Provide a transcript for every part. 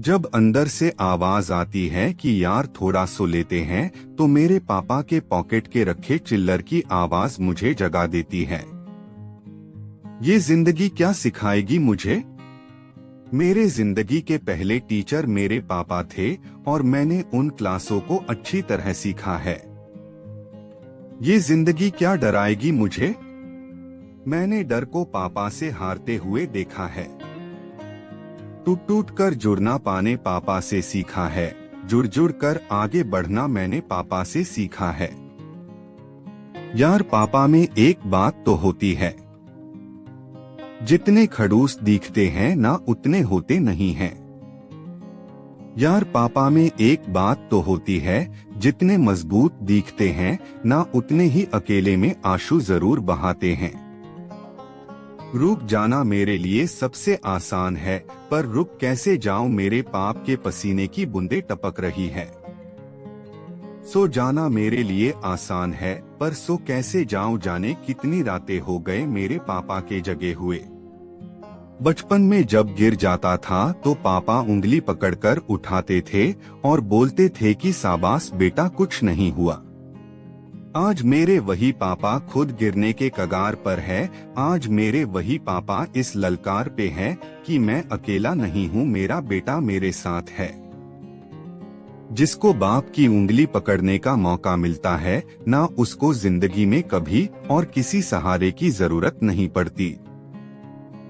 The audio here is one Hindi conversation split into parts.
जब अंदर से आवाज आती है कि यार थोड़ा सो लेते हैं, तो मेरे पापा के पॉकेट के रखे चिल्लर की आवाज मुझे जगा देती है। ये जिंदगी क्या सिखाएगी मुझे? मेरे जिंदगी के पहले टीचर मेरे पापा थे और मैंने उन क्लासों को अच्छी तरह सीखा है। ये जिंदगी क्या डराएगी मुझे? मैंने डर को पापा से हारते हुए देखा है। टूट टूट कर जुड़ना पाने पापा से सीखा है, जुड़ जुड़ कर आगे बढ़ना मैंने पापा से सीखा है। यार पापा में एक बात तो होती है, जितने खड़ूस दिखते हैं ना उतने होते नहीं हैं। यार पापा में एक बात तो होती है, जितने मजबूत दिखते हैं ना उतने ही अकेले में आंसू जरूर बहाते हैं। रुक जाना मेरे लिए सबसे आसान है, पर रुक कैसे जाऊं मेरे पाप के पसीने की बूंदें टपक रही है। सो जाना मेरे लिए आसान है, पर सो कैसे जाऊं जाने कितनी रातें हो गए मेरे पापा के जगे हुए। बचपन में जब गिर जाता था तो पापा उंगली पकड़कर उठाते थे और बोलते थे कि शाबाश बेटा कुछ नहीं हुआ। आज मेरे वही पापा खुद गिरने के कगार पर है। आज मेरे वही पापा इस ललकार पे है कि मैं अकेला नहीं हूँ, मेरा बेटा मेरे साथ है। जिसको बाप की उंगली पकड़ने का मौका मिलता है ना उसको जिंदगी में कभी और किसी सहारे की जरूरत नहीं पड़ती।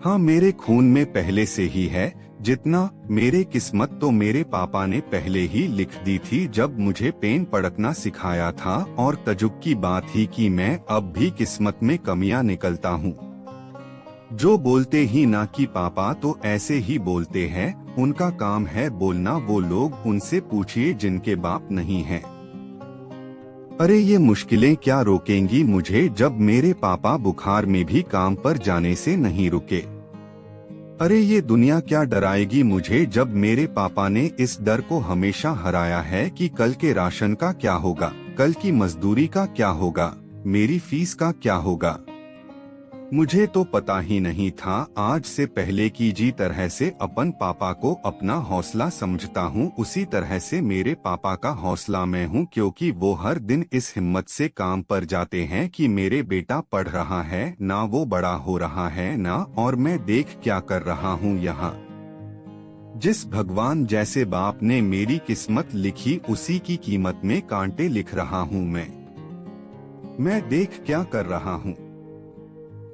हाँ मेरे खून में पहले से ही है, जितना मेरे किस्मत तो मेरे पापा ने पहले ही लिख दी थी जब मुझे पेन पड़कना सिखाया था। और तजुब की बात ही कि मैं अब भी किस्मत में कमियां निकलता हूँ। जो बोलते ही ना कि पापा तो ऐसे ही बोलते हैं, उनका काम है बोलना, वो लोग उनसे पूछिए जिनके बाप नहीं है। अरे ये मुश्किलें क्या रोकेंगी मुझे जब मेरे पापा बुखार में भी काम पर जाने से नहीं रुके। अरे ये दुनिया क्या डराएगी मुझे जब मेरे पापा ने इस डर को हमेशा हराया है कि कल के राशन का क्या होगा, कल की मजदूरी का क्या होगा, मेरी फीस का क्या होगा। मुझे तो पता ही नहीं था। आज से पहले की जी तरह से अपन पापा को अपना हौसला समझता हूँ, उसी तरह से मेरे पापा का हौसला मैं हूँ, क्योंकि वो हर दिन इस हिम्मत से काम पर जाते हैं कि मेरे बेटा पढ़ रहा है ना, वो बड़ा हो रहा है ना, और मैं देख क्या कर रहा हूँ यहाँ। जिस भगवान जैसे बाप ने मेरी किस्मत लिखी उसी की कीमत में कांटे लिख रहा हूँ मैं देख क्या कर रहा हूँ।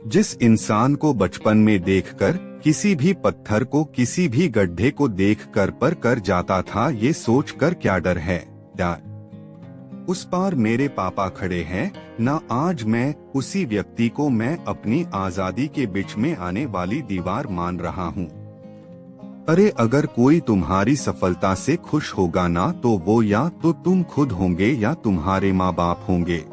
जिस इंसान को बचपन में देखकर किसी भी पत्थर को, किसी भी गड्ढे को देखकर पर कर जाता था, ये सोचकर क्या डर है यार। उस पार मेरे पापा खड़े हैं ना, आज मैं उसी व्यक्ति को मैं अपनी आजादी के बीच में आने वाली दीवार मान रहा हूँ। अरे अगर कोई तुम्हारी सफलता से खुश होगा ना, तो वो या तो तुम खुद होंगे या तुम्हारे माँ बाप होंगे।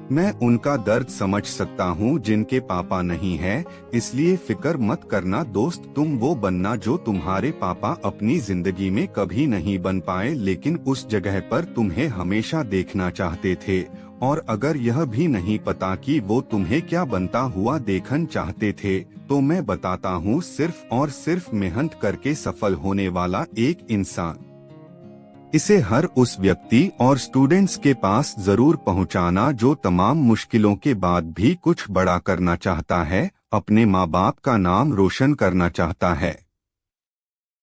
मैं उनका दर्द समझ सकता हूँ जिनके पापा नहीं है, इसलिए फिक्र मत करना दोस्त, तुम वो बनना जो तुम्हारे पापा अपनी जिंदगी में कभी नहीं बन पाए, लेकिन उस जगह पर तुम्हें हमेशा देखना चाहते थे। और अगर यह भी नहीं पता कि वो तुम्हें क्या बनता हुआ देखना चाहते थे, तो मैं बताता हूँ, सिर्फ और सिर्फ मेहनत करके सफल होने वाला एक इंसान। इसे हर उस व्यक्ति और स्टूडेंट्स के पास जरूर पहुंचाना जो तमाम मुश्किलों के बाद भी कुछ बड़ा करना चाहता है, अपने माँ बाप का नाम रोशन करना चाहता है।